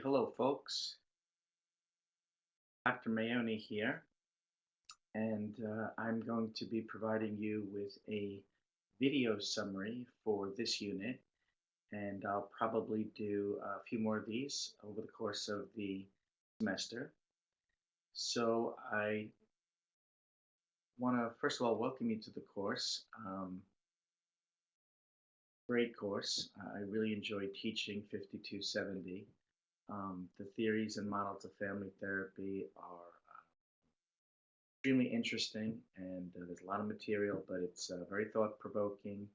Hello folks. Dr. Mayoni here, and I'm going to be providing you with a video summary for this unit, and I'll probably do a few more of these over the course of the semester. So I want to first of all welcome you to the course. Great course. I really enjoyed teaching 5270. The theories and models of family therapy are extremely interesting, and there's a lot of material, but it's very thought-provoking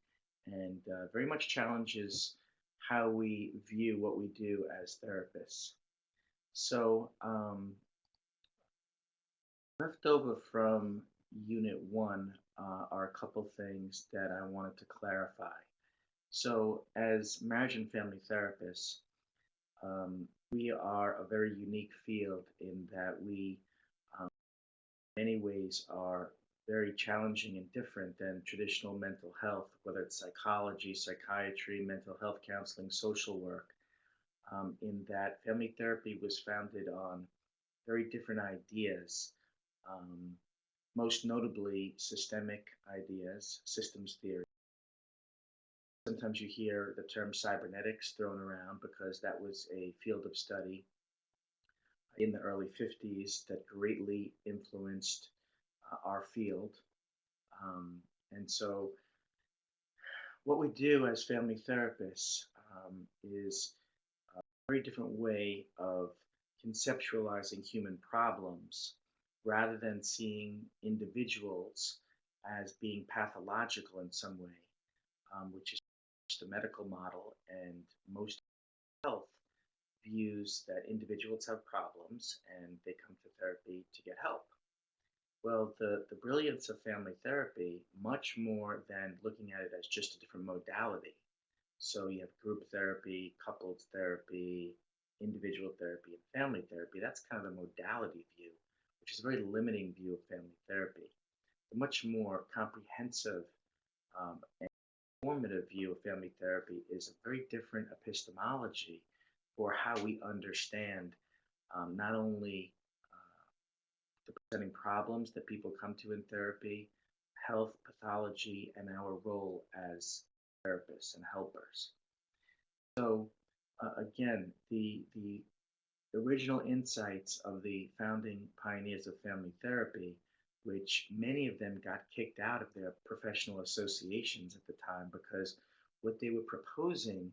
and very much challenges how we view what we do as therapists. So, left over from Unit 1 are a couple things that I wanted to clarify. So, as marriage and family therapists, we are a very unique field in that we many ways are very challenging and different than traditional mental health, whether it's psychology, psychiatry, mental health counseling, social work, in that family therapy was founded on very different ideas, um, most notably systemic ideas, systems theory. Sometimes you hear the term cybernetics thrown around because that was a field of study in the early 50s that greatly influenced our field. Um, and so, what we do as family therapists is a very different way of conceptualizing human problems rather than seeing individuals as being pathological in some way, which is the medical model. And most health views that individuals have problems and they come to therapy to get help. Well, the brilliance of family therapy, much more than looking at it as just a different modality. So you have group therapy, couples therapy, individual therapy, and family therapy. That's kind of the modality view, which is a very limiting view of family therapy. The much more comprehensive and formative view of family therapy is a very different epistemology for how we understand not only the presenting problems that people come to in therapy, health, pathology, and our role as therapists and helpers. So, again, the original insights of the founding pioneers of family therapy, which many of them got kicked out of their professional associations at the time because what they were proposing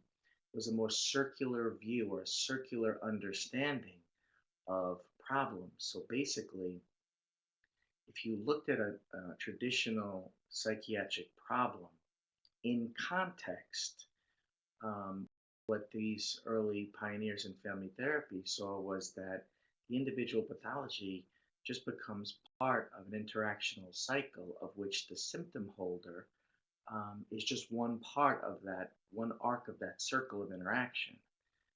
was a more circular view or a circular understanding of problems. So basically, if you looked at a traditional psychiatric problem in context, what these early pioneers in family therapy saw was that the individual pathology just becomes part of an interactional cycle of which the symptom holder is just one part of that, one arc of that circle of interaction.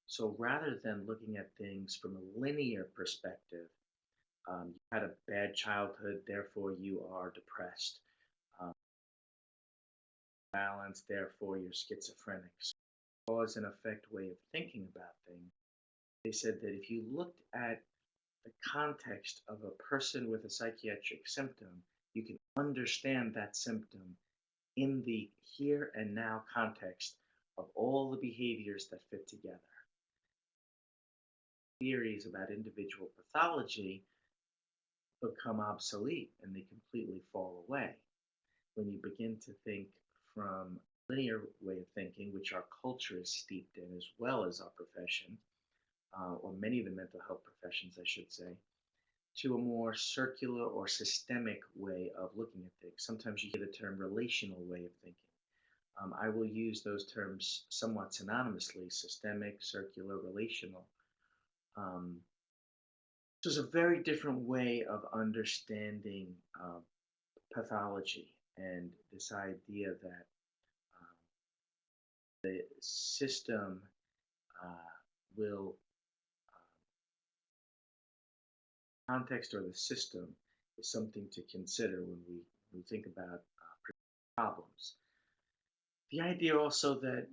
So rather than looking at things from a linear perspective, you had a bad childhood, therefore you are depressed. Um, Balance, therefore you're schizophrenic. So cause and effect way of thinking about things. They said that if you looked at the context of a person with a psychiatric symptom, you can understand that symptom in the here and now context of all the behaviors that fit together. Theories about individual pathology become obsolete and they completely fall away when you begin to think from a linear way of thinking, which our culture is steeped in, as well as our profession, or many of the mental health professions, I should say, to a more circular or systemic way of looking at things. Sometimes you hear the term relational way of thinking. I will use those terms somewhat synonymously: systemic, circular, relational. Um, so it's a very different way of understanding pathology and this idea that um, the system uh, will context or the system is something to consider when we think about problems. The idea also that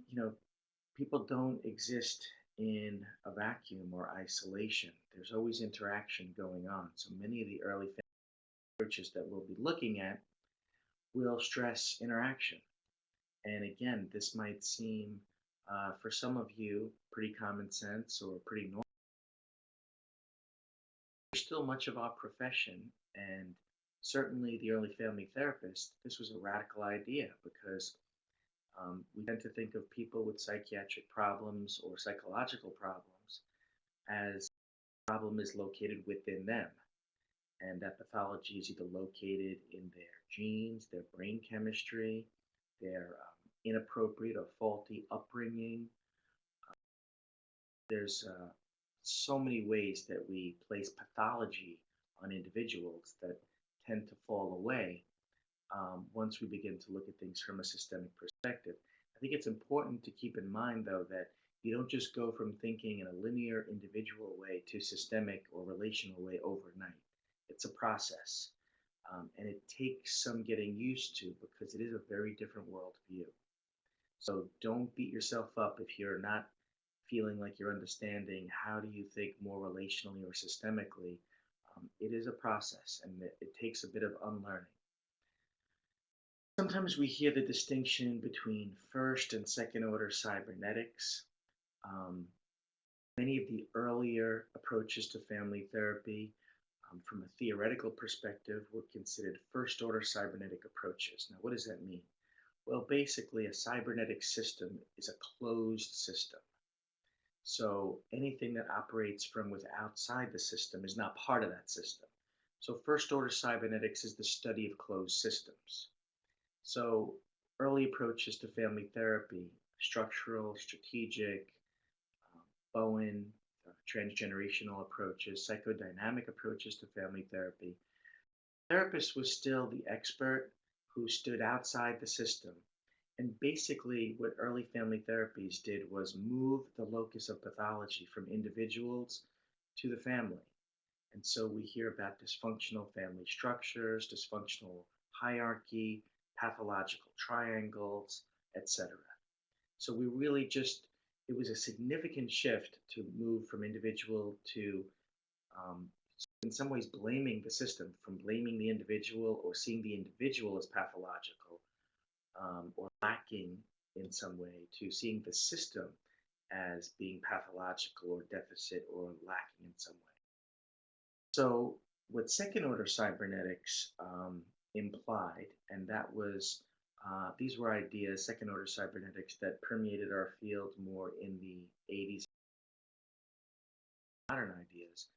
people don't exist in a vacuum or isolation. There's always interaction going on. So many of the early approaches that we'll be looking at will stress interaction. And again, this might seem for some of you pretty common sense or pretty normal. There's still much of our profession, and certainly the early family therapist, this was a radical idea because we tend to think of people with psychiatric problems or psychological problems as the problem is located within them, and that pathology is either located in their genes, their brain chemistry, their inappropriate or faulty upbringing. There's so many ways that we place pathology on individuals that tend to fall away once we begin to look at things from a systemic perspective. I think it's important to keep in mind, though, that you don't just go from thinking in a linear, individual way to systemic or relational way overnight. It's a process, and it takes some getting used to because it is a very different worldview. So don't beat yourself up if you're not feeling like you're understanding how do you think more relationally or systemically. It is a process, and it takes a bit of unlearning. Sometimes we hear the distinction between first and second order cybernetics. Um, Many of the earlier approaches to family therapy, from a theoretical perspective, were considered first order cybernetic approaches. Now, what does that mean? Well, basically, a cybernetic system is a closed system. So anything that operates from with outside the system is not part of that system. So first order cybernetics is the study of closed systems. So early approaches to family therapy, structural, strategic, Bowen, transgenerational approaches, psychodynamic approaches to family therapy. Therapist was still the expert who stood outside the system. And basically, what early family therapies did was move the locus of pathology from individuals to the family. And so we hear about dysfunctional family structures, dysfunctional hierarchy, pathological triangles, etc. So we really just, it was a significant shift to move from individual to, um, in some ways, blaming the system, from blaming the individual or seeing the individual as pathological or lacking in some way to seeing the system as being pathological or deficit or lacking in some way. So, what second order cybernetics implied, and that was these were ideas, second order cybernetics, that permeated our field more in the 80s, modern ideas.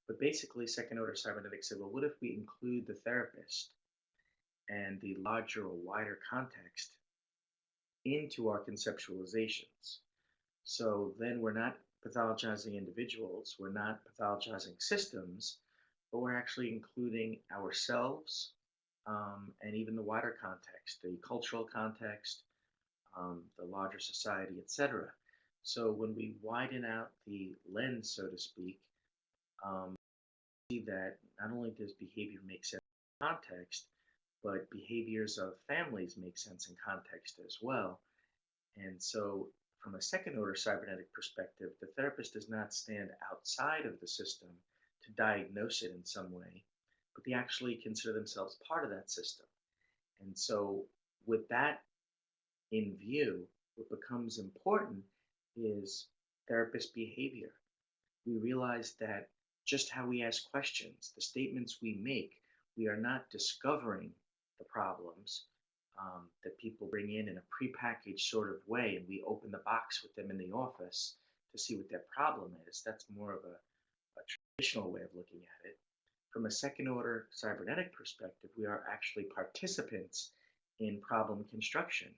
But basically, second order cybernetics said, well, what if we include the therapist and the larger or wider context into our conceptualizations? So then we're not pathologizing individuals, we're not pathologizing systems, but we're actually including ourselves and even the wider context, the cultural context, the larger society, etc. So when we widen out the lens, so to speak, see that not only does behavior make sense in context, but behaviors of families make sense in context as well. And so, from a second order cybernetic perspective, the therapist does not stand outside of the system to diagnose it in some way, but they actually consider themselves part of that system. And so, with that in view, what becomes important is therapist behavior. We realize that just how we ask questions, the statements we make, we are not discovering the problems that people bring in a prepackaged sort of way, and we open the box with them in the office to see what their problem is. That's more of a traditional way of looking at it. From a second order cybernetic perspective, we are actually participants in problem construction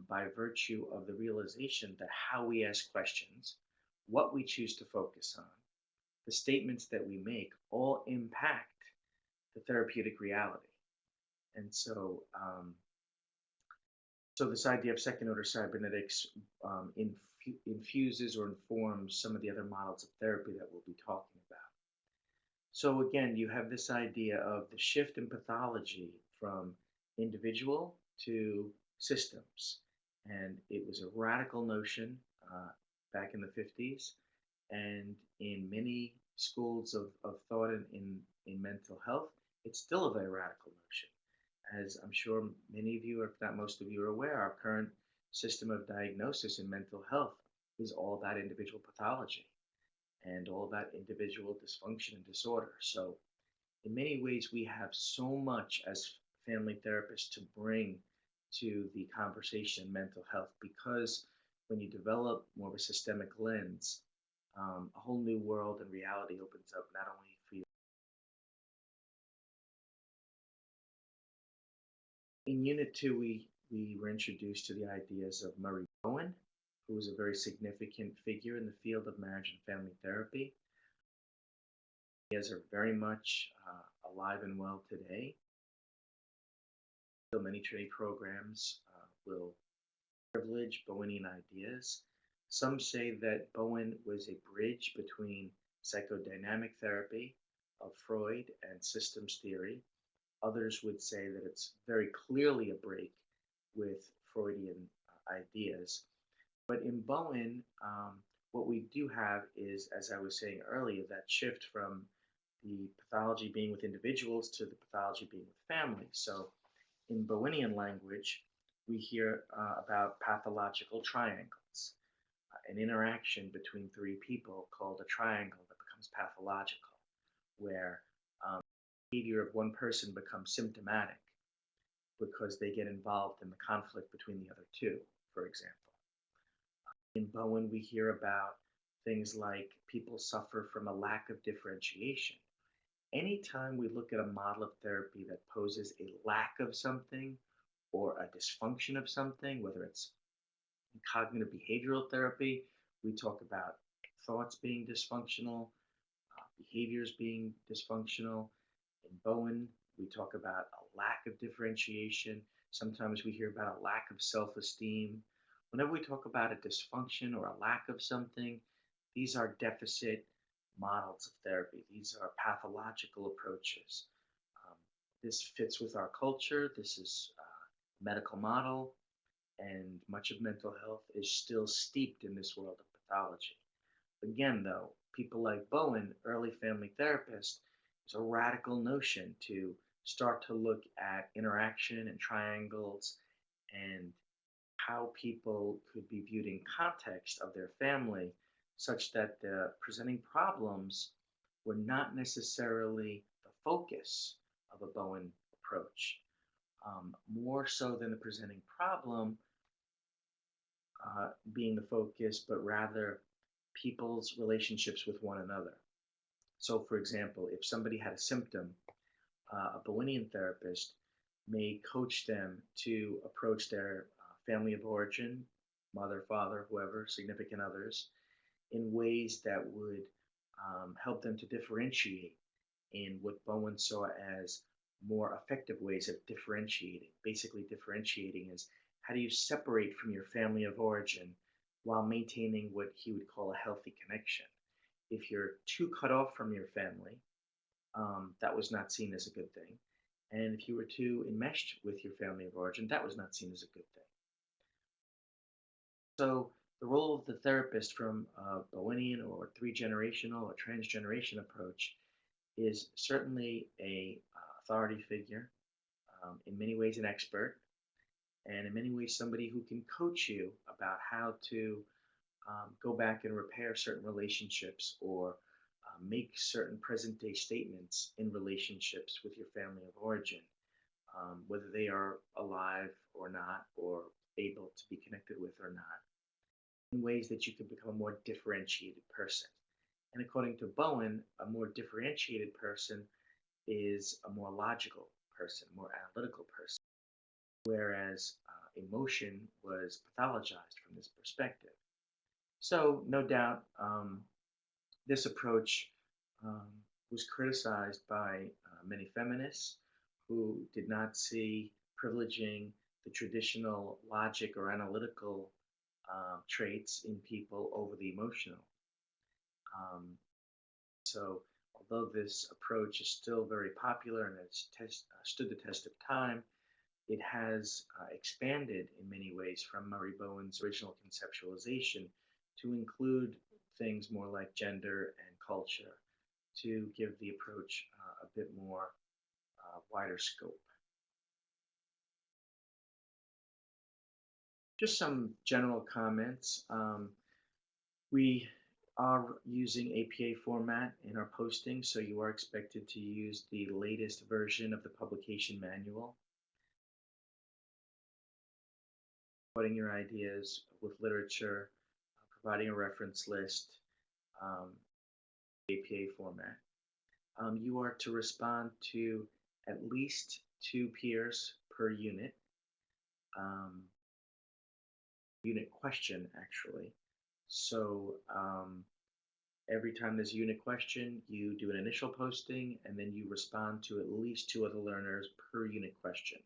by virtue of the realization that how we ask questions, what we choose to focus on, the statements that we make all impact the therapeutic reality. And so, so this idea of second order cybernetics infuses or informs some of the other models of therapy that we'll be talking about. So again, you have this idea of the shift in pathology from individual to systems. And it was a radical notion. back in the 50s. And in many schools of thought in mental health, it's still a very radical notion. As I'm sure many of you, or if not most of you, are aware, our current system of diagnosis in mental health is all about individual pathology and all about individual dysfunction and disorder. So, in many ways, we have so much as family therapists to bring to the conversation in mental health because when you develop more of a systemic lens, a whole new world and reality opens up not only for you. In Unit 2, we were introduced to the ideas of Murray Bowen, who was a very significant figure in the field of marriage and family therapy. Ideas are very much alive and well today. So many training programs will privilege Bowenian ideas. Some say that Bowen was a bridge between psychodynamic therapy of Freud and systems theory. Others would say that it's very clearly a break with Freudian ideas. But in Bowen, what we do have is, as I was saying earlier, that shift from the pathology being with individuals to the pathology being with families. So in Bowenian language, we hear about pathological triangles, an interaction between three people called a triangle that becomes pathological, where behavior of one person becomes symptomatic because they get involved in the conflict between the other two, for example. In Bowen, we hear about things like people suffer from a lack of differentiation. Anytime we look at a model of therapy that poses a lack of something or a dysfunction of something, whether it's in cognitive behavioral therapy, we talk about thoughts being dysfunctional, behaviors being dysfunctional. In Bowen, we talk about a lack of differentiation. Sometimes we hear about a lack of self esteem. Whenever we talk about a dysfunction or a lack of something, these are deficit models of therapy. These are pathological approaches. Um, this fits with our culture. This is a medical model, and much of mental health is still steeped in this world of pathology. Again, though, people like Bowen, early family therapist, is a radical notion to start to look at interaction and triangles and how people could be viewed in context of their family, such that the presenting problems were not necessarily the focus of a Bowen approach. More so than the presenting problem being the focus, but rather people's relationships with one another. So, for example, if somebody had a symptom, a Bowenian therapist may coach them to approach their family of origin, mother, father, whoever, significant others, in ways that would help them to differentiate in what Bowen saw as more effective ways of differentiating. Basically, differentiating is how do you separate from your family of origin while maintaining what he would call a healthy connection. If you're too cut off from your family, that was not seen as a good thing. And if you were too enmeshed with your family of origin, that was not seen as a good thing. So the role of the therapist from a Bowenian or three generational or transgeneration approach is certainly a authority figure, in many ways an expert, and in many ways somebody who can coach you about how to go back and repair certain relationships or make certain present day statements in relationships with your family of origin, whether they are alive or not, or able to be connected with or not, in ways that you can become a more differentiated person. And according to Bowen, a more differentiated person is a more logical person, a more analytical person, whereas emotion was pathologized from this perspective. So, no doubt, this approach um, was criticized by many feminists who did not see privileging the traditional logic or analytical traits in people over the emotional. Um, so, although this approach is still very popular and has stood the test of time, it has expanded in many ways from Murray Bowen's original conceptualization to include things more like gender and culture to give the approach a bit more wider scope. Just some general comments. We are using APA format in our posting, so you are expected to use the latest version of the publication manual. Putting your ideas with literature, providing a reference list, um, APA format. You are to respond to at least 2 peers per unit. Um, Unit question, actually. So every time there's a unit question, you do an initial posting and then you respond to at least 2 other learners per unit question.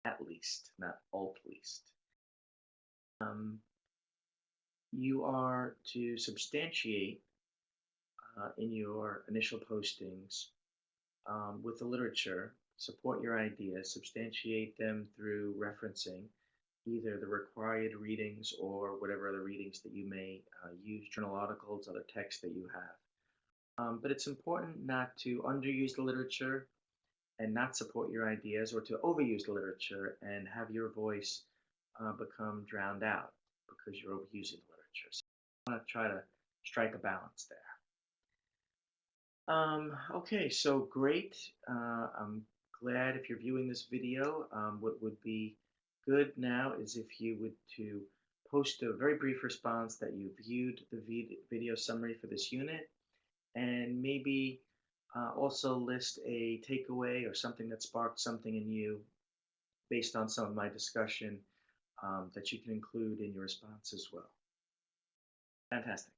At least, not alt least. You are to substantiate in your initial postings with the literature, support your ideas, substantiate them through referencing either the required readings or whatever other readings that you may use, journal articles, other texts that you have. But it's important not to underuse the literature and not support your ideas, or to overuse the literature and have your voice become drowned out because you're overusing the literature. So I want to try to strike a balance there. Okay, so great. I'm glad if you're viewing this video. What would be good now is if you would to post a very brief response that you viewed the video summary for this unit, and maybe also list a takeaway or something that sparked something in you based on some of my discussion that you can include in your response as well. Fantastic.